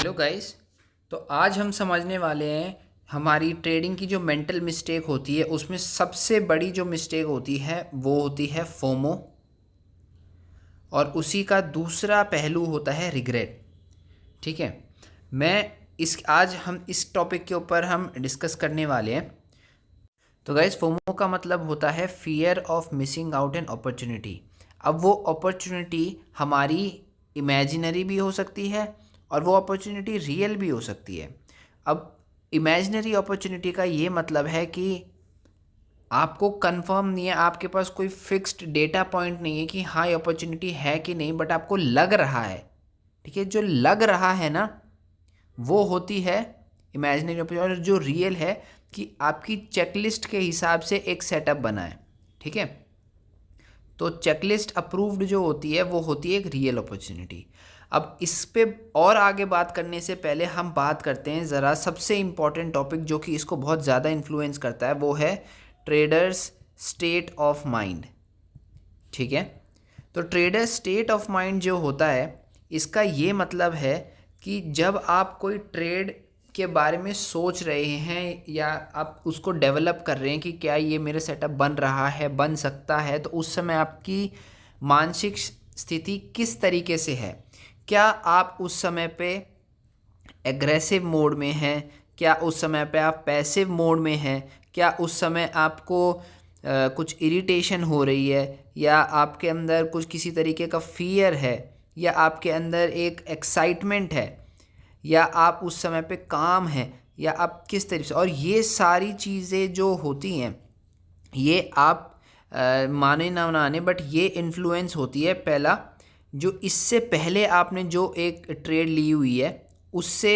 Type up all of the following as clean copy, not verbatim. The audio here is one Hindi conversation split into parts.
Hello guys. तो आज हम समझने वाले हैं हमारी ट्रेडिंग की जो मेंटल मिस्टेक होती है उसमें सबसे बड़ी जो मिस्टेक होती है वो होती है फोमो। और उसी का दूसरा पहलू होता है रिग्रेट। ठीक है। मैं इस आज हम इस टॉपिक के ऊपर हम डिस्कस करने वाले हैं। तो गाइस, फोमो का मतलब होता है fear of missing out an opportunity. अब वो अपॉर्चुनिटी हमारी इमेजिनरी भी हो सकती है और वो अपॉर्चुनिटी रियल भी हो सकती है। अब इमेजिनरी अपॉर्चुनिटी का ये मतलब है कि आपको कंफर्म नहीं है, आपके पास कोई फिक्स्ड डेटा पॉइंट नहीं है कि हाँ ये अपॉर्चुनिटी है कि नहीं, बट आपको लग रहा है। ठीक है, जो लग रहा है ना वो होती है इमेजिनरी अपॉर्चुनिटी। और जो रियल है कि आपकी चेकलिस्ट के हिसाब से एक सेटअप बना है। ठीक है, तो चेकलिस्ट अप्रूव्ड जो होती है वो होती है एक रियल अपॉर्चुनिटी। अब इस पे और आगे बात करने से पहले हम बात करते हैं ज़रा सबसे इम्पॉर्टेंट टॉपिक जो कि इसको बहुत ज़्यादा इन्फ्लुएंस करता है, वो है ट्रेडर्स स्टेट ऑफ माइंड। ठीक है, तो ट्रेडर स्टेट ऑफ माइंड जो होता है इसका ये मतलब है कि जब आप कोई ट्रेड के बारे में सोच रहे हैं या आप उसको डेवलप कर रहे हैं कि क्या ये मेरे सेटअप बन रहा है, बन सकता है, तो उस समय आपकी मानसिक स्थिति किस तरीके से है। क्या आप उस समय पे एग्रेसिव मोड में हैं, क्या उस समय पे आप पैसिव मोड में हैं, क्या उस समय आपको कुछ इरिटेशन हो रही है, या आपके अंदर कुछ किसी तरीके का फियर है, या आपके अंदर एक एक्साइटमेंट है, या आप उस समय पे काम हैं, या आप किस तरीके से। और ये सारी चीज़ें जो होती हैं ये आप माने ना माने बट ये इन्फ्लुएंस होती है पहला, जो इससे पहले आपने जो एक ट्रेड ली हुई है उससे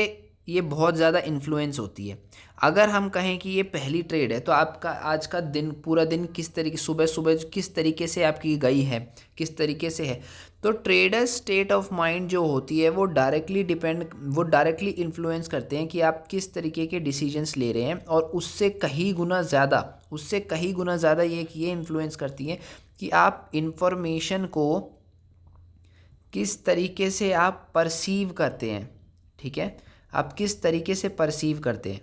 ये बहुत ज़्यादा इन्फ्लुएंस होती है। अगर हम कहें कि ये पहली ट्रेड है तो आपका आज का दिन, पूरा दिन किस तरीके, सुबह सुबह किस तरीके से आपकी गई है, किस तरीके से है। तो ट्रेडर स्टेट ऑफ माइंड जो होती है वो डायरेक्टली इन्फ्लुएंस करते हैं कि आप किस तरीके के डिसीजंस ले रहे हैं। और उससे कहीं गुना ज़्यादा ये इन्फ्लुएंस करती है कि आप इंफॉर्मेशन को किस तरीके से आप परसीव करते हैं। ठीक है, आप किस तरीके से परसीव करते हैं।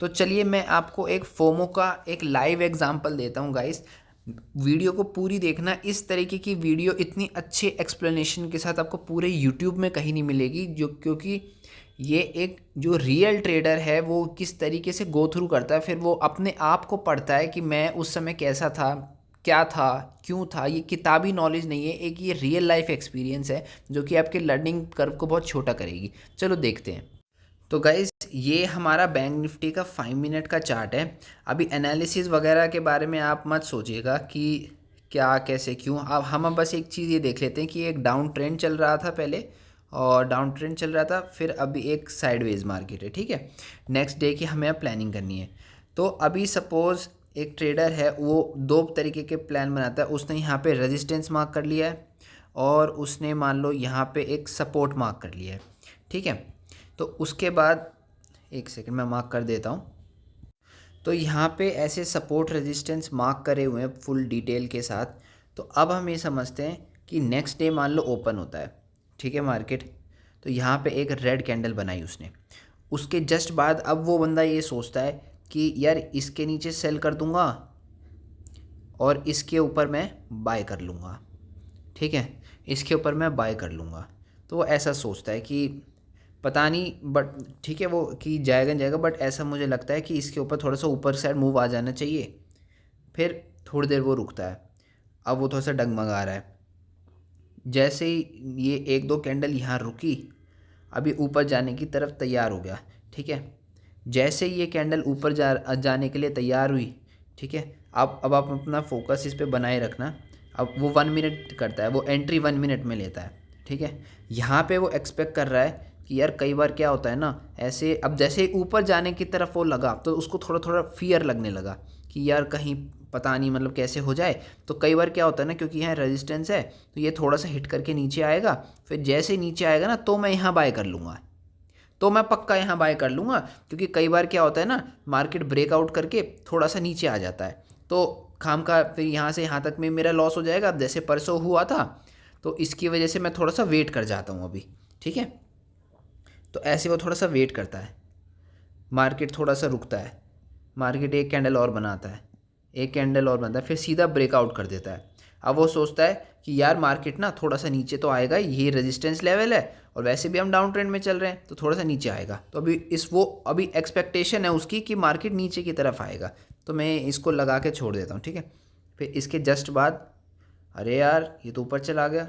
तो चलिए मैं आपको एक फोमो का एक लाइव एग्जांपल देता हूँ गाइस। वीडियो को पूरी देखना, इस तरीके की वीडियो इतनी अच्छे एक्सप्लेनेशन के साथ आपको पूरे यूट्यूब में कहीं नहीं मिलेगी, जो क्योंकि ये एक जो रियल ट्रेडर है वो किस तरीके से गो थ्रू करता है, फिर वो अपने आप को पढ़ता है कि मैं उस समय कैसा था, क्या था, क्यों था। ये किताबी नॉलेज नहीं है, एक ये रियल लाइफ एक्सपीरियंस है जो कि आपके लर्निंग कर्व को बहुत छोटा करेगी। चलो देखते हैं। तो गाइज, ये हमारा बैंक निफ्टी का 5 मिनट का चार्ट है। अभी एनालिसिस वगैरह के बारे में आप मत सोचिएगा कि क्या, कैसे, क्यों। अब हम बस एक चीज़ ये देख लेते हैं कि एक डाउन ट्रेंड चल रहा था पहले, और डाउन ट्रेंड चल रहा था, फिर अभी एक साइडवेज मार्केट है। ठीक है, नेक्स्ट डे की हमें अब प्लानिंग करनी है। तो अभी सपोज़ एक ट्रेडर है, वो दो तरीके के प्लान बनाता है। उसने यहाँ पे रेजिस्टेंस मार्क कर लिया है और उसने मान लो यहाँ पे एक सपोर्ट मार्क कर लिया है। ठीक है, तो उसके बाद एक सेकंड मैं मार्क कर देता हूँ। तो यहाँ पे ऐसे सपोर्ट रेजिस्टेंस मार्क करे हुए हैं फुल डिटेल के साथ। तो अब हम ये समझते हैं कि नेक्स्ट डे मान लो ओपन होता है, ठीक है, मार्केट। तो यहाँ पे एक रेड कैंडल बनाई उसने। उसके जस्ट बाद अब वो बंदा ये सोचता है कि यार इसके नीचे सेल कर दूंगा और इसके ऊपर मैं बाय कर लूँगा। ठीक है, इसके ऊपर मैं बाय कर लूँगा। तो वो ऐसा सोचता है कि पता नहीं, बट ठीक है वो कि जाएगा जाएगा, बट ऐसा मुझे लगता है कि इसके ऊपर थोड़ा सा ऊपर साइड मूव आ जाना चाहिए। फिर थोड़ी देर वो रुकता है, अब वो थोड़ा सा डगमगा रहा है। जैसे ही ये एक दो कैंडल यहाँ रुकी, अभी ऊपर जाने की तरफ तैयार हो गया। ठीक है, जैसे ही ये कैंडल ऊपर जाने के लिए तैयार हुई, ठीक है, अब आप अपना फोकस इस पे बनाए रखना। अब वो 1 मिनट करता है, वो एंट्री 1 मिनट में लेता है। ठीक है, यहाँ पे वो एक्सपेक्ट कर रहा है कि यार कई बार क्या होता है ना, ऐसे अब जैसे ऊपर जाने की तरफ वो लगा तो उसको थोड़ा थोड़ा फियर लगने लगा कि यार कहीं पता नहीं मतलब कैसे हो जाए। तो कई बार क्या होता है ना, क्योंकि यहाँ रेजिस्टेंस है तो ये थोड़ा सा हिट करके नीचे आएगा, फिर जैसे ही नीचे आएगा ना तो मैं यहाँ बाय कर लूँगा, तो मैं पक्का यहाँ बाय कर लूँगा। क्योंकि कई बार क्या होता है ना, मार्केट ब्रेकआउट करके थोड़ा सा नीचे आ जाता है तो खाम का फिर यहाँ से यहाँ तक में मेरा लॉस हो जाएगा। अब जैसे परसों हुआ था तो इसकी वजह से मैं थोड़ा सा वेट कर जाता हूँ अभी। ठीक है, तो ऐसे वो थोड़ा सा वेट करता है, मार्केट थोड़ा सा रुकता है, मार्केट एक कैंडल और बनाता है, एक कैंडल और बनता है, फिर सीधा ब्रेकआउट कर देता है। अब वो सोचता है कि यार मार्केट ना थोड़ा सा नीचे तो आएगा, ये रेजिस्टेंस लेवल है और वैसे भी हम डाउन ट्रेंड में चल रहे हैं तो थोड़ा सा नीचे आएगा। तो अभी एक्सपेक्टेशन है उसकी कि मार्केट नीचे की तरफ आएगा, तो मैं इसको लगा के छोड़ देता हूँ, ठीक है। फिर इसके जस्ट बाद अरे यार ये तो ऊपर चला गया,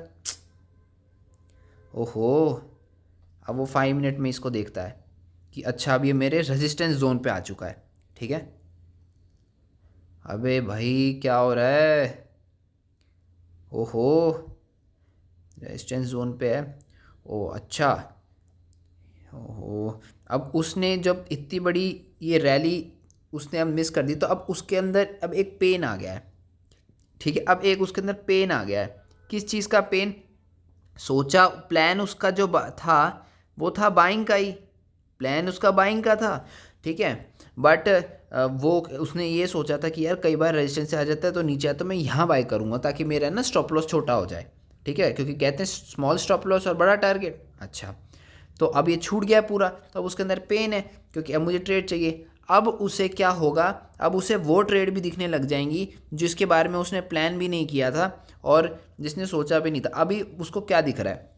ओहो। अब वो 5 मिनट में इसको देखता है कि अच्छा अब ये मेरे रेजिस्टेंस जोन पे आ चुका है, ठीक है। अबे भाई क्या हो रहा है, ओहो रेजिस्टेंस जोन पे है, ओ अच्छा, ओहो। अब उसने जब इतनी बड़ी ये रैली उसने अब मिस कर दी, तो अब उसके अंदर अब एक पेन आ गया है, ठीक है। अब एक उसके अंदर पेन आ गया है, किस चीज़ का पेन, सोचा प्लान उसका जो था वो था बाइंग का ही, प्लान उसका बाइंग का था, ठीक है। बट वो उसने ये सोचा था कि यार कई बार रेजिस्टेंस से आ जाता है तो नीचे आता तो मैं यहाँ बाई करूँगा ताकि मेरा ना स्टॉप लॉस छोटा हो जाए, ठीक है, क्योंकि कहते हैं स्मॉल स्टॉप लॉस और बड़ा टारगेट। अच्छा, तो अब ये छूट गया पूरा, तो अब उसके अंदर पेन है क्योंकि अब मुझे ट्रेड चाहिए। अब उसे क्या होगा, अब उसे वो ट्रेड भी दिखने लग जाएंगी जिसके बारे में उसने प्लान भी नहीं किया था और जिसने सोचा भी नहीं था। अभी उसको क्या दिख रहा है,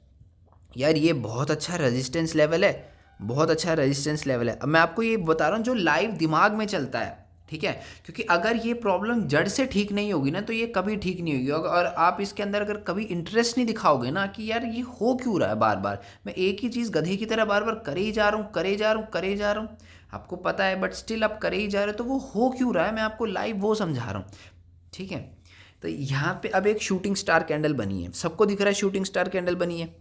यार ये बहुत अच्छा रेजिस्टेंस लेवल है, बहुत अच्छा रेजिस्टेंस लेवल है। अब मैं आपको ये बता रहा हूँ जो लाइव दिमाग में चलता है, ठीक है, क्योंकि अगर ये प्रॉब्लम जड़ से ठीक नहीं होगी ना तो ये कभी ठीक नहीं होगी। और आप इसके अंदर अगर कभी इंटरेस्ट नहीं दिखाओगे ना कि यार ये हो क्यों रहा है बार बार, मैं एक ही चीज़ गधे की तरह बार बार करे ही जा रहा हूँ, करे जा रहा हूँ, करे जा रहा हूँ, आपको पता है बट स्टिल आप करे ही जा रहे हो, तो वो हो क्यों रहा है मैं आपको लाइव वो समझा रहा हूँ, ठीक है। तो यहाँ पे अब एक शूटिंग स्टार कैंडल बनी है, सबको दिख रहा है शूटिंग स्टार कैंडल बनी है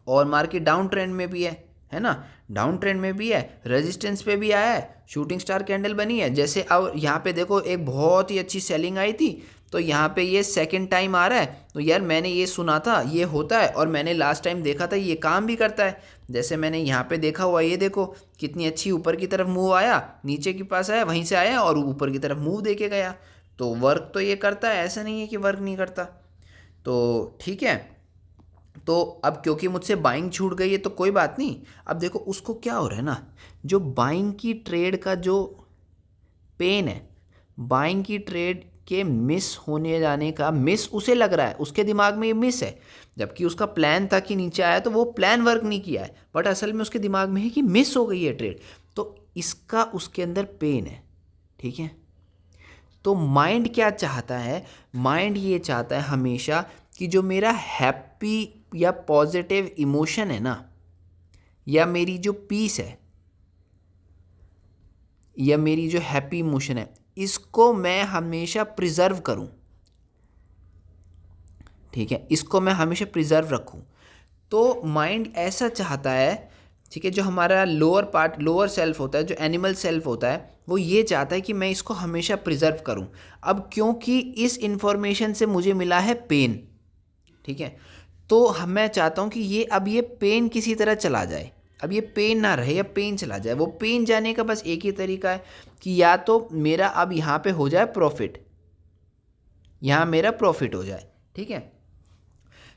और मार्केट डाउन ट्रेंड में भी है ना, डाउन ट्रेंड में भी है, रेजिस्टेंस पे भी आया है, शूटिंग स्टार कैंडल बनी है। जैसे अब यहाँ पे देखो एक बहुत ही अच्छी सेलिंग आई थी, तो यहाँ पे ये सेकंड टाइम आ रहा है, तो यार मैंने ये सुना था ये होता है और मैंने लास्ट टाइम देखा था ये काम भी करता है। जैसे मैंने यहाँ पे देखा हुआ, ये देखो कितनी अच्छी ऊपर की तरफ मूव आया, नीचे के पास आया, वहीं से आया और ऊपर की तरफ मूव दे के गया, तो वर्क तो ये करता है, ऐसा नहीं है कि वर्क नहीं करता। तो ठीक है, तो अब क्योंकि मुझसे बाइंग छूट गई है तो कोई बात नहीं। अब देखो उसको क्या हो रहा है ना, जो बाइंग की ट्रेड का जो पेन है, बाइंग की ट्रेड के मिस होने जाने का मिस उसे लग रहा है, उसके दिमाग में ये मिस है, जबकि उसका प्लान था कि नीचे आया तो वो प्लान वर्क नहीं किया है, बट असल में उसके दिमाग में है कि मिस हो गई है ट्रेड, तो इसका उसके अंदर पेन है, ठीक है। तो माइंड क्या चाहता है, माइंड ये चाहता है हमेशा कि जो मेरा हैप्पी या पॉजिटिव इमोशन है ना, या मेरी जो पीस है, या मेरी जो हैप्पी इमोशन है, इसको मैं हमेशा प्रिजर्व करूं, ठीक है, इसको मैं हमेशा प्रिजर्व रखूं। तो माइंड ऐसा चाहता है, ठीक है, जो हमारा लोअर पार्ट, लोअर सेल्फ होता है, जो एनिमल सेल्फ होता है, वो ये चाहता है कि मैं इसको हमेशा प्रिजर्व करूं। अब क्योंकि इस इंफॉर्मेशन से मुझे मिला है पेन, ठीक है, तो मैं चाहता हूँ कि ये पेन किसी तरह चला जाए, अब ये पेन ना रहे, अब पेन चला जाए। वो पेन जाने का बस एक ही तरीका है कि या तो मेरा अब यहाँ पे हो जाए प्रॉफिट, यहाँ मेरा प्रॉफिट हो जाए, ठीक है।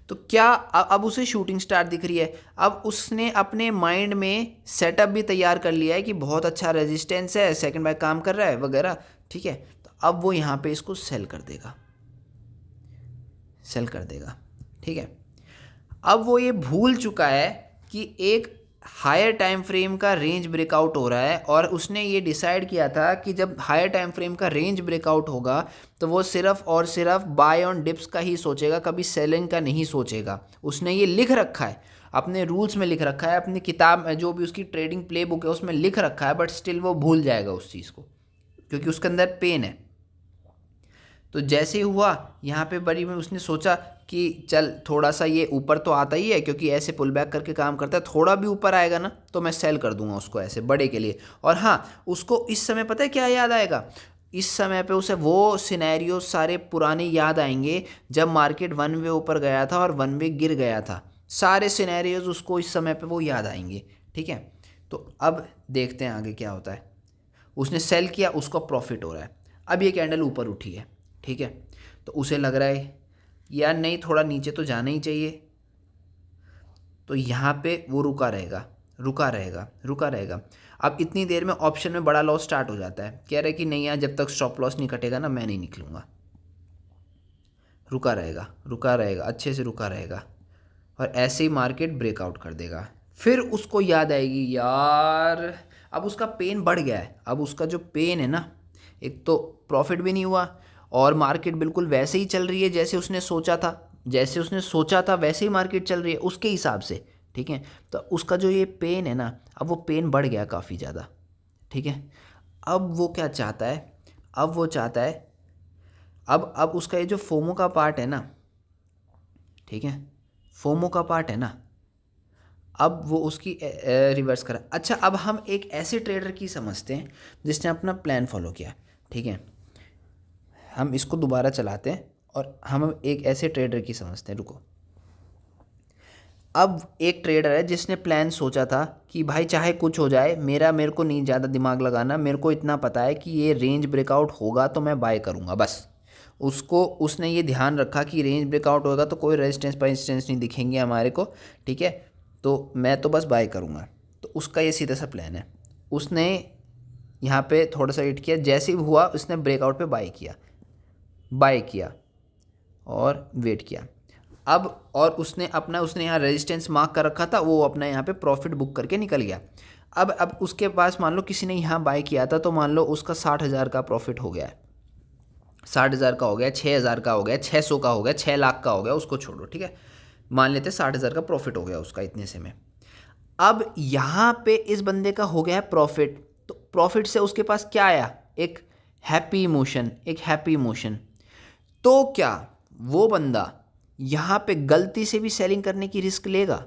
तो क्या अब उसे शूटिंग स्टार दिख रही है, अब उसने अपने माइंड में सेटअप भी तैयार कर लिया है कि बहुत अच्छा रेजिस्टेंस है, सेकंड बाय काम कर रहा है वगैरह, ठीक है। तो अब वो यहाँ पे इसको सेल कर देगा, सेल कर देगा, ठीक है। अब वो ये भूल चुका है कि एक हायर टाइम फ्रेम का रेंज ब्रेकआउट हो रहा है और उसने ये डिसाइड किया था कि जब हायर टाइम फ्रेम का रेंज ब्रेकआउट होगा तो वो सिर्फ और सिर्फ बाय ऑन डिप्स का ही सोचेगा, कभी सेलिंग का नहीं सोचेगा। उसने ये लिख रखा है, अपने रूल्स में लिख रखा है, अपनी किताब में जो भी उसकी ट्रेडिंग प्ले बुक है उसमें लिख रखा है, बट स्टिल वो भूल जाएगा उस चीज़ को क्योंकि उसके अंदर पेन है। तो जैसे ही हुआ यहाँ पे बड़ी में उसने सोचा कि चल थोड़ा सा ये ऊपर तो आता ही है क्योंकि ऐसे पुल बैक करके काम करता है, थोड़ा भी ऊपर आएगा ना तो मैं सेल कर दूंगा उसको ऐसे बड़े के लिए। और हाँ, उसको इस समय पता है क्या याद आएगा, इस समय पे उसे वो सिनेरियो सारे पुराने याद आएंगे जब मार्केट वन वे ऊपर गया था और वन वे गिर गया था, सारे सिनेरियोज उसको इस समय पे वो याद आएंगे, ठीक है। तो अब देखते हैं आगे क्या होता है। उसने सेल किया, उसको प्रॉफिट हो रहा है, अब ये कैंडल ऊपर उठी है, ठीक है, तो उसे लग रहा है यार नहीं थोड़ा नीचे तो जाना ही चाहिए, तो यहाँ पे वो रुका रहेगा, रुका रहेगा, रुका रहेगा। अब इतनी देर में ऑप्शन में बड़ा लॉस स्टार्ट हो जाता है, कह रहे कि नहीं यार जब तक स्टॉप लॉस नहीं कटेगा ना मैं नहीं निकलूँगा। रुका रहेगा, रुका रहेगा, अच्छे से रुका रहेगा, और ऐसे ही मार्केट ब्रेकआउट कर देगा। फिर उसको याद आएगी यार अब उसका पेन बढ़ गया है, अब उसका जो पेन है ना, एक तो प्रॉफिट भी नहीं हुआ और मार्केट बिल्कुल वैसे ही चल रही है जैसे उसने सोचा था, जैसे उसने सोचा था वैसे ही मार्केट चल रही है उसके हिसाब से, ठीक है। तो उसका जो ये पेन है ना, अब वो पेन बढ़ गया काफ़ी ज़्यादा, ठीक है। अब वो क्या चाहता है, अब वो चाहता है, अब उसका ये जो फोमो का पार्ट है ना, ठीक है, फोमो का पार्ट है ना, अब वो उसकी रिवर्स करा। अच्छा अब हम एक ऐसे ट्रेडर की समझते हैं जिसने अपना प्लान फॉलो किया, ठीक है। हम इसको दोबारा चलाते हैं और हम एक ऐसे ट्रेडर की समझते हैं, रुको। अब एक ट्रेडर है जिसने प्लान सोचा था कि भाई चाहे कुछ हो जाए मेरे को नहीं ज़्यादा दिमाग लगाना, मेरे को इतना पता है कि ये रेंज ब्रेकआउट होगा तो मैं बाय करूँगा बस। उसने ये ध्यान रखा कि रेंज ब्रेकआउट होगा तो कोई रेजिस्टेंस नहीं दिखेंगे हमारे को, ठीक है, तो मैं तो बस बाय करूँगा। तो उसका ये सीधा सा प्लान है। उसने यहाँ पे थोड़ा सा वेट किया, जैसे ही हुआ उसने ब्रेकआउट पे बाय किया और वेट किया। अब और उसने यहाँ रेजिस्टेंस मार्क कर रखा था, वो अपना यहाँ पे प्रॉफिट बुक करके निकल गया। अब उसके पास मान लो किसी ने यहाँ बाय किया था तो मान लो उसका 60,000 का प्रॉफिट हो गया है, 60,000 का हो गया, 6,000 का हो गया, 600 का हो गया, 6 लाख का हो गया, उसको छोड़ो, ठीक है। मान लेते 60,000 का प्रॉफिट हो गया उसका इतने से में। अब यहाँ पे इस बंदे का हो गया है प्रॉफिट, तो प्रॉफिट से उसके पास क्या आया, एक हैप्पी इमोशन। तो क्या वो बंदा यहाँ पे गलती से भी सेलिंग करने की रिस्क लेगा,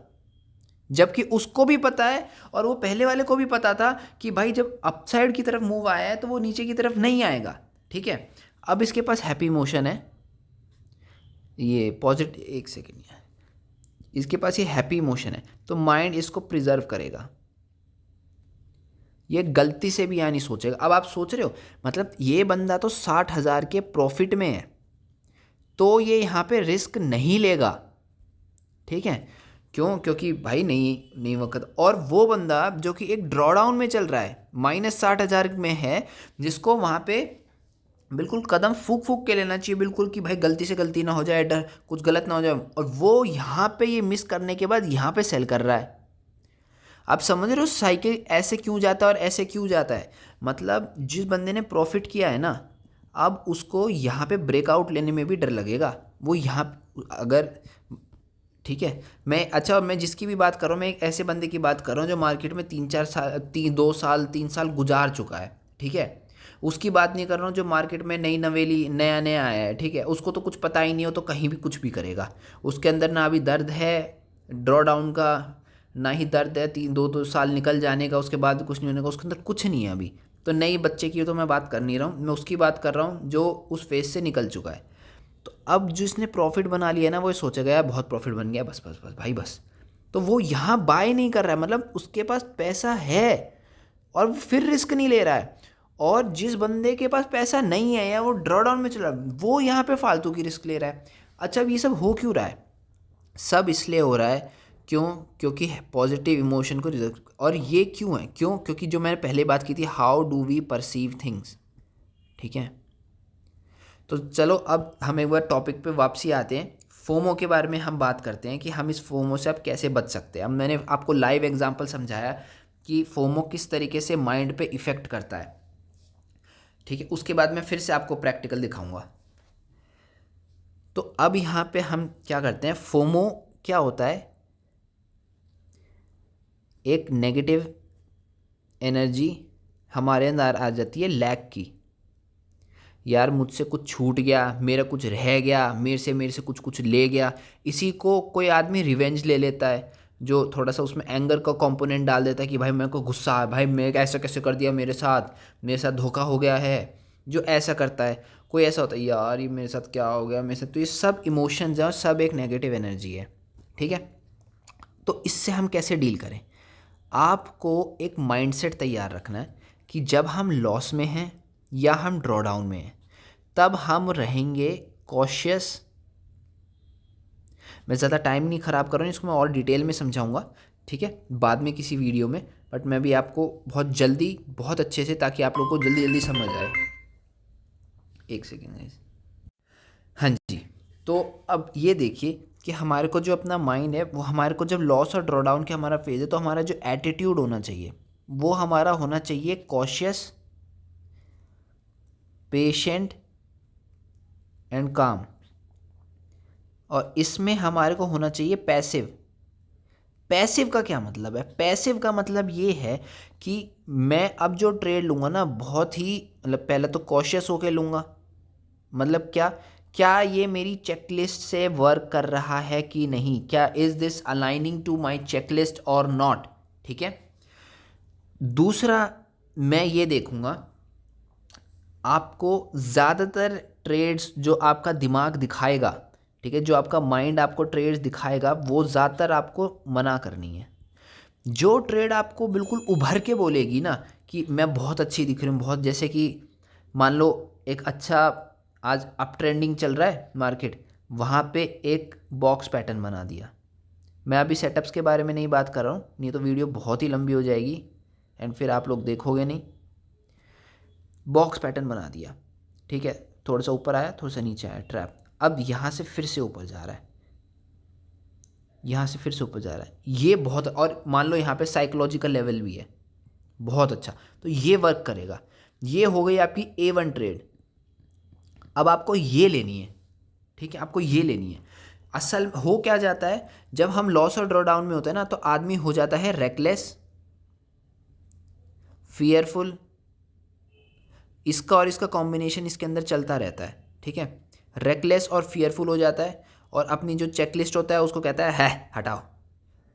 जबकि उसको भी पता है और वो पहले वाले को भी पता था कि भाई जब अपसाइड की तरफ मूव आया है तो वो नीचे की तरफ नहीं आएगा, ठीक है। अब इसके पास हैप्पी इमोशन है, ये पॉजिटिव, एक सेकेंड, इसके पास ये हैप्पी इमोशन है तो माइंड इसको प्रिजर्व करेगा, ये गलती से भी यहाँ नहीं सोचेगा। अब आप सोच रहे हो मतलब ये बंदा तो 60,000 के प्रॉफिट में है तो ये यहाँ पे रिस्क नहीं लेगा, ठीक है। क्यों, क्योंकि भाई नहीं वक्त। और वो बंदा जो कि एक ड्रॉडाउन में चल रहा है, -60,000 में है, जिसको वहाँ पे बिल्कुल कदम फूक के लेना चाहिए बिल्कुल कि भाई गलती से गलती ना हो जाए, डर कुछ गलत ना हो जाए, और वो यहाँ पे ये मिस करने के बाद यहाँ पे सेल कर रहा है। आप समझ रहे हो साइकिल ऐसे क्यों जाता है और ऐसे क्यों जाता है। मतलब जिस बंदे ने प्रॉफिट किया है ना, अब उसको यहाँ पे ब्रेकआउट लेने में भी डर लगेगा, वो यहाँ अगर, ठीक है। मैं जिसकी भी बात कर रहा हूँ, मैं एक ऐसे बंदे की बात कर रहा हूँ जो मार्केट में 3 साल गुजार चुका है, ठीक है। उसकी बात नहीं कर रहा हूँ जो मार्केट में नई नवेली नया नया आया है, ठीक है, उसको तो कुछ पता ही नहीं हो तो कहीं भी कुछ भी करेगा। उसके अंदर ना अभी दर्द है ड्रॉ डाउन का, ना ही दर्द है 2 साल निकल जाने का उसके बाद कुछ नहीं होने का, उसके अंदर कुछ नहीं है अभी। तो नई बच्चे की तो मैं बात कर नहीं रहा हूँ, मैं उसकी बात कर रहा हूँ जो उस फेज से निकल चुका है। तो अब जिसने प्रॉफिट बना लिया ना, वो सोचेगा यार बहुत प्रॉफिट बन गया, बस बस बस भाई बस। तो वो यहाँ बाय नहीं कर रहा है, मतलब उसके पास पैसा है और वो फिर रिस्क नहीं ले रहा है। और जिस बंदे के पास पैसा नहीं है या वो ड्रॉ डाउन में चल रहा है, वो यहाँ पे फालतू की रिस्क ले रहा है। अच्छा अब ये सब हो क्यों रहा है, सब इसलिए हो रहा है क्योंकि पॉजिटिव इमोशन को रिजर्व। और ये क्यों है, क्योंकि जो मैंने पहले बात की थी, how do we perceive things, ठीक है। तो चलो अब हम एक बार टॉपिक पे वापसी आते हैं, फोमो के बारे में हम बात करते हैं कि हम इस फोमो से अब कैसे बच सकते हैं। अब मैंने आपको लाइव एग्जांपल समझाया कि फोमो किस तरीके से माइंड पे इफ़ेक्ट करता है, ठीक है। उसके बाद मैं फिर से आपको प्रैक्टिकल दिखाऊंगा। तो अब यहाँ पे हम क्या करते हैं, फोमो क्या होता है, एक नेगेटिव एनर्जी हमारे अंदर आ जाती है लैक की, यार मुझसे कुछ छूट गया, मेरा कुछ रह गया, मेरे से कुछ ले गया। इसी को कोई आदमी रिवेंज ले लेता है, जो थोड़ा सा उसमें एंगर का कंपोनेंट डाल देता है कि भाई मेरे को गुस्सा है, भाई मैं ऐसा कैसे कर दिया, मेरे साथ धोखा हो गया है, जो ऐसा करता है। कोई ऐसा होता है यार ये मेरे साथ क्या हो गया, मेरे साथ, तो ये सब इमोशंस हैं और सब एक नेगेटिव एनर्जी है, ठीक है। तो इससे हम कैसे डील करें, आपको एक माइंडसेट तैयार रखना है कि जब हम लॉस में हैं या हम ड्रॉ डाउन में हैं तब हम रहेंगे कॉशियस। मैं ज़्यादा टाइम नहीं ख़राब कर रहा हूँ, इसको मैं और डिटेल में समझाऊंगा ठीक है, बाद में किसी वीडियो में, बट मैं भी आपको बहुत जल्दी बहुत अच्छे से, ताकि आप लोग को जल्दी जल्दी समझ आए। एक सेकेंड गाइस। हाँ जी, तो अब ये देखिए कि हमारे को जो अपना माइंड है वो हमारे को जब लॉस और ड्रॉ डाउन के हमारा फेज है, तो हमारा जो एटीट्यूड होना चाहिए वो हमारा होना चाहिए कॉशियस, पेशेंट एंड काम। और इसमें हमारे को होना चाहिए पैसिव। पैसिव का क्या मतलब है? पैसिव का मतलब ये है कि मैं अब जो ट्रेड लूँगा ना, बहुत ही मतलब पहले तो कॉशियस होके लूँगा। मतलब क्या क्या ये मेरी चेकलिस्ट से वर्क कर रहा है कि नहीं, क्या is this aligning to my checklist और नॉट। ठीक है। दूसरा मैं ये देखूँगा, आपको ज़्यादातर ट्रेड्स जो आपका दिमाग दिखाएगा, ठीक है, जो आपका माइंड आपको ट्रेड्स दिखाएगा, वो ज़्यादातर आपको मना करनी है। जो ट्रेड आपको बिल्कुल उभर के बोलेगी ना कि मैं बहुत अच्छी दिख रही हूँ, बहुत, जैसे कि मान लो एक अच्छा आज अप ट्रेंडिंग चल रहा है मार्केट, वहाँ पे एक बॉक्स पैटर्न बना दिया। मैं अभी सेटअप्स के बारे में नहीं बात कर रहा हूँ, नहीं तो वीडियो बहुत ही लंबी हो जाएगी एंड फिर आप लोग देखोगे नहीं। बॉक्स पैटर्न बना दिया, ठीक है, थोड़ा सा ऊपर आया, थोड़ा सा नीचे आया, ट्रैप। अब यहाँ से फिर से ऊपर जा रहा है, यहाँ से फिर से ऊपर जा रहा है, ये बहुत, और मान लो यहाँ पे साइकोलॉजिकल लेवल भी है, बहुत अच्छा, तो ये वर्क करेगा। ये हो गई आपकी A1 ट्रेड। अब आपको ये लेनी है, ठीक है, आपको ये लेनी है। असल हो क्या जाता है, जब हम लॉस और ड्रॉ डाउन में होते हैं ना, तो आदमी हो जाता है रेकलेस, फियरफुल, इसका और इसका कॉम्बिनेशन इसके अंदर चलता रहता है। ठीक है, रेकलेस और फियरफुल हो जाता है, और अपनी जो चेकलिस्ट होता है उसको कहता है हटाओ।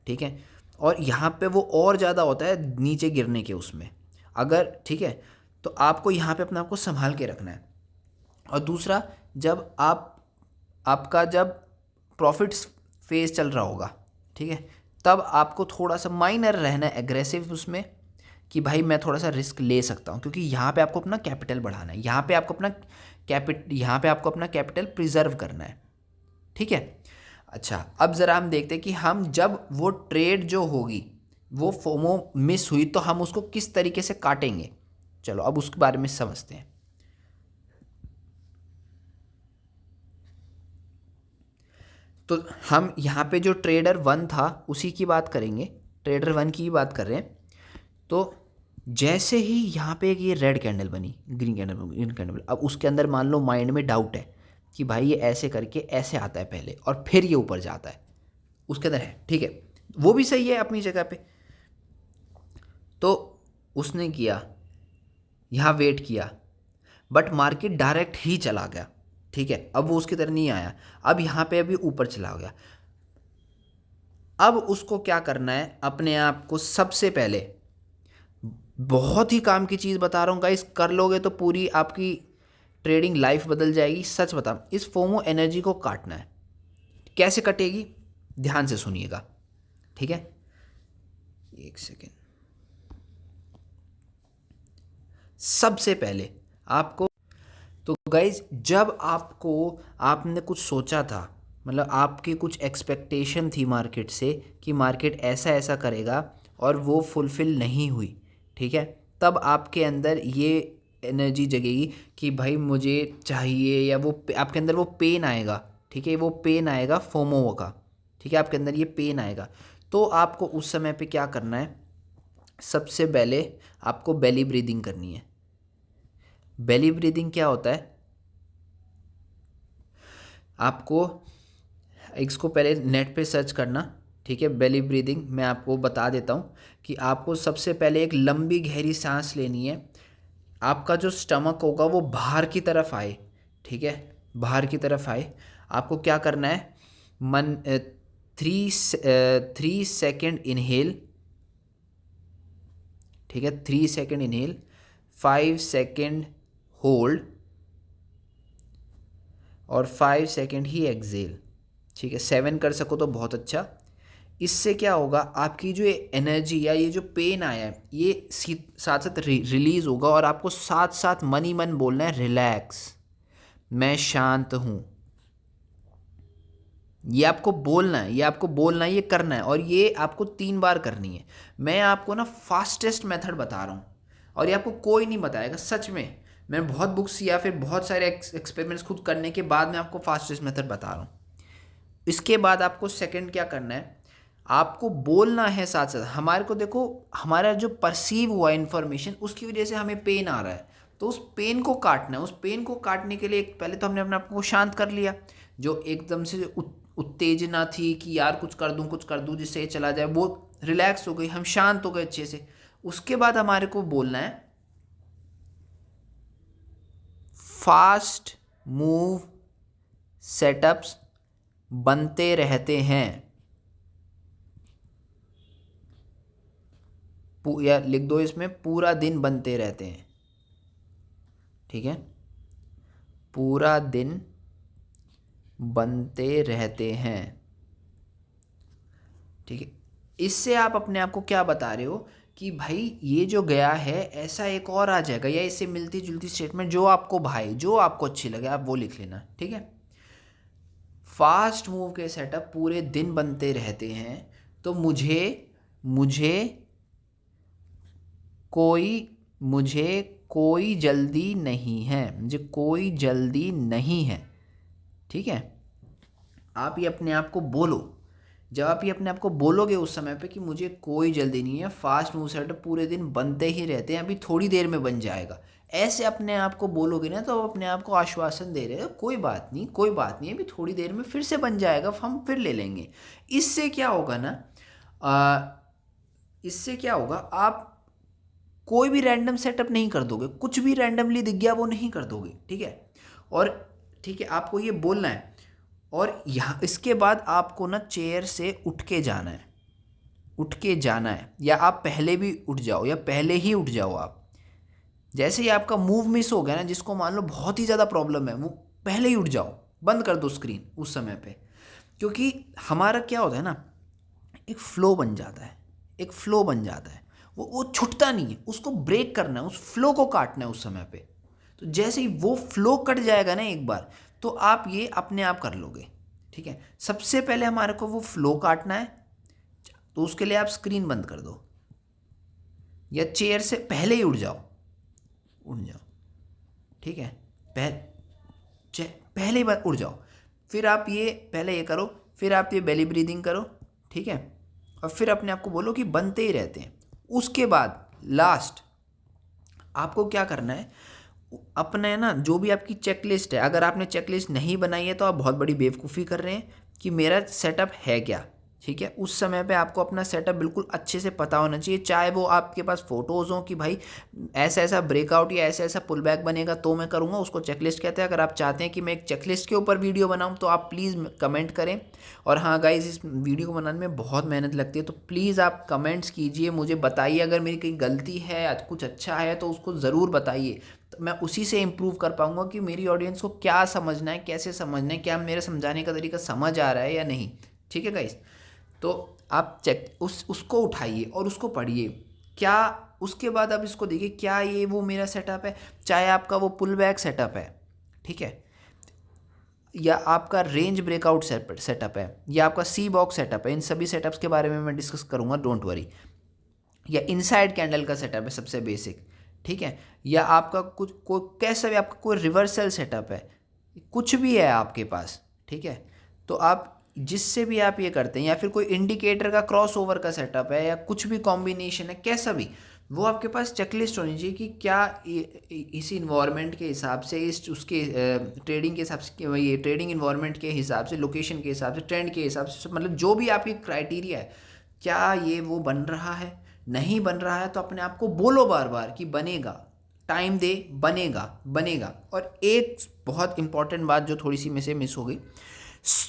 ठीक है, और यहाँ पे वो और ज़्यादा होता है नीचे गिरने के उसमें, अगर, ठीक है, तो आपको यहाँ पे अपने आप को संभाल के रखना है। और दूसरा, जब आपका जब प्रॉफिट्स फेज चल रहा होगा, ठीक है, तब आपको थोड़ा सा माइनर रहना है, एग्रेसिव उसमें, कि भाई मैं थोड़ा सा रिस्क ले सकता हूँ, क्योंकि यहाँ पे आपको अपना कैपिटल बढ़ाना है, यहाँ पे आपको अपना कैपिटल प्रिजर्व करना है। ठीक है। अच्छा, अब ज़रा हम देखते हैं कि हम जब वो ट्रेड जो होगी, वो फोमो मिस हुई, तो हम उसको किस तरीके से काटेंगे। चलो अब उसके बारे में समझते हैं। तो हम यहाँ पे जो ट्रेडर 1 था उसी की बात करेंगे, ट्रेडर 1 की ही बात कर रहे हैं। तो जैसे ही यहाँ पे एक ये रेड कैंडल बनी, ग्रीन कैंडल, अब उसके अंदर मान लो माइंड में डाउट है कि भाई ये ऐसे करके ऐसे आता है पहले और फिर ये ऊपर जाता है, उसके अंदर है, ठीक है, वो भी सही है अपनी जगह पे। तो उसने किया, यहाँ वेट किया, बट मार्केट डायरेक्ट ही चला गया। ठीक है, अब वो उसकी तरह नहीं आया, अब यहाँ पे अभी ऊपर चला गया। अब उसको क्या करना है, अपने आप को सबसे पहले, बहुत ही काम की चीज़ बता रहा हूँ गाइस, कर लोगे तो पूरी आपकी ट्रेडिंग लाइफ बदल जाएगी। सच बता, इस फोमो एनर्जी को काटना है। कैसे कटेगी, ध्यान से सुनिएगा, ठीक है। एक सेकेंड। सबसे पहले आपको, तो गाइज जब आपने कुछ सोचा था, मतलब आपकी कुछ एक्सपेक्टेशन थी मार्केट से कि मार्केट ऐसा ऐसा करेगा और वो फुलफ़िल नहीं हुई, ठीक है, तब आपके अंदर ये एनर्जी जगेगी कि भाई मुझे चाहिए, या वो आपके अंदर वो पेन आएगा। ठीक है, वो पेन आएगा फोमो का, ठीक है, आपके अंदर ये पेन आएगा। तो आपको उस समय पे क्या करना है, सबसे पहले आपको बेली ब्रीदिंग करनी है। बेली ब्रीदिंग क्या होता है, आपको इसको पहले नेट पे सर्च करना, ठीक है। बेली ब्रीदिंग मैं आपको बता देता हूँ कि आपको सबसे पहले एक लंबी गहरी सांस लेनी है। आपका जो स्टमक होगा वो बाहर की तरफ आए, ठीक है, बाहर की तरफ आए। आपको क्या करना है, 3 सेकेंड इनहेल, ठीक है, 3 सेकेंड इनहेल, 5 सेकेंड होल्ड और 5 सेकेंड ही एक्सेल, ठीक है। 7 कर सको तो बहुत अच्छा। इससे क्या होगा, आपकी जो एनर्जी या ये जो पेन आया है ये साथ साथ रिलीज़ होगा, और आपको साथ साथ मन ही मन बोलना है रिलैक्स, मैं शांत हूँ, ये आपको बोलना है, ये आपको बोलना है, ये करना है, और ये आपको 3 बार करनी है। मैं आपको ना फास्टेस्ट मेथड बता रहा हूँ और ये आपको कोई नहीं बताएगा सच में। मैं बहुत बुक्स या फिर बहुत सारे एक्सपेरिमेंट्स खुद करने के बाद मैं आपको फास्टेस्ट मेथड बता रहा हूँ। इसके बाद आपको सेकंड क्या करना है, आपको बोलना है साथ साथ। हमारे को देखो, हमारा जो परसीव हुआ इन्फॉर्मेशन उसकी वजह से हमें पेन आ रहा है, तो उस पेन को काटना है। उस पेन को काटने के लिए पहले तो हमने अपने आप को शांत कर लिया। जो एकदम से उत्तेजना थी कि यार कुछ कर दूं जिससे ये चला जाए, वो रिलैक्स हो गई, हम शांत हो गए अच्छे से। उसके बाद हमारे को बोलना है फास्ट मूव सेटअप्स बनते रहते हैं, या लिख दो इसमें पूरा दिन बनते रहते हैं। ठीक है, पूरा दिन बनते रहते हैं। ठीक है, इससे आप अपने आप को क्या बता रहे हो कि भाई ये जो गया है ऐसा एक और आ जाएगा, या इससे मिलती जुलती स्टेटमेंट जो आपको भाई, जो आपको अच्छी लगे आप वो लिख लेना। ठीक है, फास्ट मूव के सेटअप पूरे दिन बनते रहते हैं, तो मुझे मुझे कोई जल्दी नहीं है, मुझे कोई जल्दी नहीं है। ठीक है, आप ये अपने आप को बोलो। जब आप ये अपने आप को बोलोगे उस समय पे कि मुझे कोई जल्दी नहीं है, फास्ट मूव सेटअप पूरे दिन बनते ही रहते हैं, अभी थोड़ी देर में बन जाएगा, ऐसे अपने आप को बोलोगे ना, तो अपने आप को आश्वासन दे रहे हो कोई बात नहीं, कोई बात नहीं, अभी थोड़ी देर में फिर से बन जाएगा, हम फिर ले लेंगे। इससे क्या होगा ना, इससे क्या होगा, आप कोई भी रैंडम सेटअप नहीं कर दोगे, कुछ भी रैंडमली दिख गया वो नहीं कर दोगे। ठीक है, और ठीक है, आपको ये बोलना है। और यहाँ इसके बाद आपको ना चेयर से उठ के जाना है, उठ के जाना है, या आप पहले भी उठ जाओ, या पहले ही उठ जाओ आप। जैसे ही आपका मूव मिस हो गया ना, जिसको मान लो बहुत ही ज़्यादा प्रॉब्लम है, वो पहले ही उठ जाओ, बंद कर दो स्क्रीन उस समय पे। क्योंकि हमारा क्या होता है ना, एक फ्लो बन जाता है, एक फ्लो बन जाता है, वो छूटता नहीं है, उसको ब्रेक करना है, उस फ्लो को काटना है उस समय पे। तो जैसे ही वो फ्लो कट जाएगा ना एक बार, तो आप ये अपने आप कर लोगे। ठीक है, सबसे पहले हमारे को वो फ्लो काटना है, तो उसके लिए आप स्क्रीन बंद कर दो, या चेयर से पहले ही उठ जाओ, उठ जाओ। ठीक है, पहले ही बार उठ जाओ। फिर आप ये पहले ये करो, फिर आप ये बेली ब्रीदिंग करो। ठीक है, और फिर अपने आप को बोलो कि बनते ही रहते हैं। उसके बाद लास्ट आपको क्या करना है, अपने ना जो भी आपकी चेकलिस्ट है, अगर आपने चेकलिस्ट नहीं बनाई है तो आप बहुत बड़ी बेवकूफ़ी कर रहे हैं कि मेरा सेटअप है क्या। ठीक है, उस समय पे आपको अपना सेटअप बिल्कुल अच्छे से पता होना चाहिए, चाहे वो आपके पास फ़ोटोज़ हों कि भाई ऐसा ऐसा ब्रेकआउट या ऐसा ऐसा पुल बैक बनेगा तो मैं करूँगा, उसको चेकलिस्ट कहते हैं। अगर आप चाहते हैं कि मैं एक चेकलिस्ट के ऊपर वीडियो बनाऊँ तो आप प्लीज़ कमेंट करें। और हाँ गाइज़, इस वीडियो को बनाने में बहुत मेहनत लगती है, तो प्लीज़ आप कमेंट्स कीजिए, मुझे बताइए अगर मेरी कहीं गलती है, कुछ अच्छा है तो उसको ज़रूर बताइए, तो मैं उसी से इम्प्रूव कर पाऊँगा कि मेरी ऑडियंस को क्या समझना है, कैसे समझना है, क्या मेरे समझाने का तरीका समझ आ रहा है या नहीं। ठीक है गाइस, तो आप उसको उठाइए और उसको पढ़िए। क्या उसके बाद आप इसको देखिए, क्या ये वो मेरा सेटअप है, चाहे आपका वो पुल बैक सेटअप है, ठीक है, या आपका रेंज ब्रेकआउट सेटअप है, या आपका सी बॉक्स सेटअप है, इन सभी सेटअप्स के बारे में मैं डिस्कस करूँगा, डोंट वरी। या इनसाइड कैंडल का सेटअप है सबसे बेसिक। ठीक है, या आपका कुछ कोई कैसा भी आपका कोई रिवर्सल सेटअप है, कुछ भी है आपके पास। ठीक है, तो आप जिससे भी आप ये करते हैं, या फिर कोई इंडिकेटर का क्रॉस ओवर का सेटअप है, या कुछ भी कॉम्बिनेशन है, कैसा भी, वो आपके पास चेकलिस्ट होनी चाहिए कि क्या इसी इन्वायरमेंट के हिसाब से, इस उसके ट्रेडिंग के हिसाब से, ये ट्रेडिंग इन्वायरमेंट के हिसाब से, लोकेशन के हिसाब से, ट्रेंड के हिसाब से, मतलब जो भी आपकी क्राइटेरिया है, क्या ये वो बन रहा है। नहीं बन रहा है तो अपने आप को बोलो बार बार कि बनेगा, टाइम दे, बनेगा बनेगा। और एक बहुत इंपॉर्टेंट बात जो थोड़ी सी में से मिस हो गई,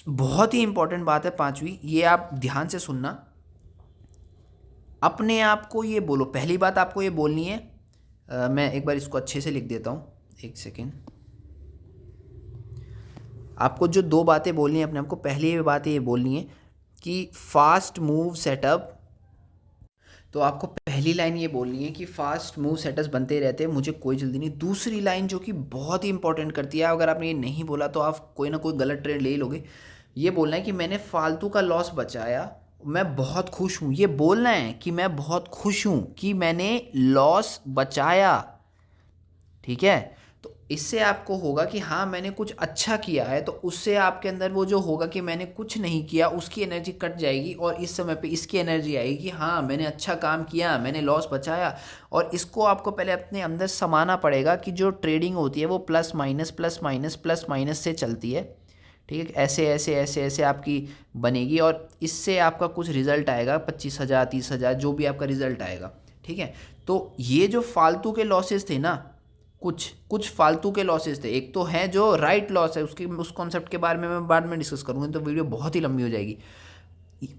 बहुत ही इंपॉर्टेंट बात है, पांचवी, ये आप ध्यान से सुनना। अपने आप को ये बोलो, पहली बात आपको ये बोलनी है, मैं एक बार इसको अच्छे से लिख देता हूँ, एक सेकेंड। आपको जो 2 बातें बोलनी है अपने आप को, पहली बात ये बोलनी है कि फास्ट मूव सेटअप, तो आपको पहली लाइन ये बोलनी है कि फास्ट मूव सेटअप्स बनते रहते हैं, मुझे कोई जल्दी नहीं। दूसरी लाइन जो कि बहुत ही इंपॉर्टेंट करती है, अगर आपने ये नहीं बोला तो आप कोई ना कोई गलत ट्रेंड ले ही लोगे। ये बोलना है कि मैंने फालतू का लॉस बचाया, मैं बहुत खुश हूँ। ये बोलना है कि मैं बहुत खुश हूँ कि मैंने लॉस बचाया। ठीक है, तो इससे आपको होगा कि हाँ मैंने कुछ अच्छा किया है, तो उससे आपके अंदर वो जो होगा कि मैंने कुछ नहीं किया उसकी एनर्जी कट जाएगी, और इस समय पे इसकी एनर्जी आएगी कि हाँ मैंने अच्छा काम किया, मैंने लॉस बचाया। और इसको आपको पहले अपने अंदर समाना पड़ेगा कि जो ट्रेडिंग होती है वो plus minus plus minus plus minus से चलती है। ठीक है, ऐसे ऐसे ऐसे ऐसे आपकी बनेगी, और इससे आपका कुछ रिजल्ट आएगा, 25,000 30,000 जो भी आपका रिजल्ट आएगा। ठीक है, तो ये जो फालतू के लॉसेस थे ना, कुछ कुछ फालतू के लॉसेस थे। एक तो है जो राइट लॉस है, उसके उस कॉन्सेप्ट के बारे में मैं बाद में डिस्कस करूँगा, तो वीडियो बहुत ही लंबी हो जाएगी।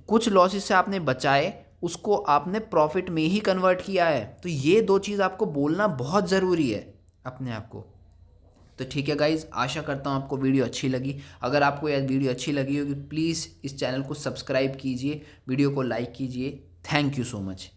कुछ लॉसेस से आपने बचाए, उसको आपने प्रॉफिट में ही कन्वर्ट किया है। तो ये दो चीज़ आपको बोलना बहुत ज़रूरी है अपने आप को। तो ठीक है गाइज़, आशा करता हूँ आपको वीडियो अच्छी लगी। अगर आपको यह वीडियो अच्छी लगी होगी प्लीज़ इस चैनल को सब्सक्राइब कीजिए, वीडियो को लाइक कीजिए। Thank you so much.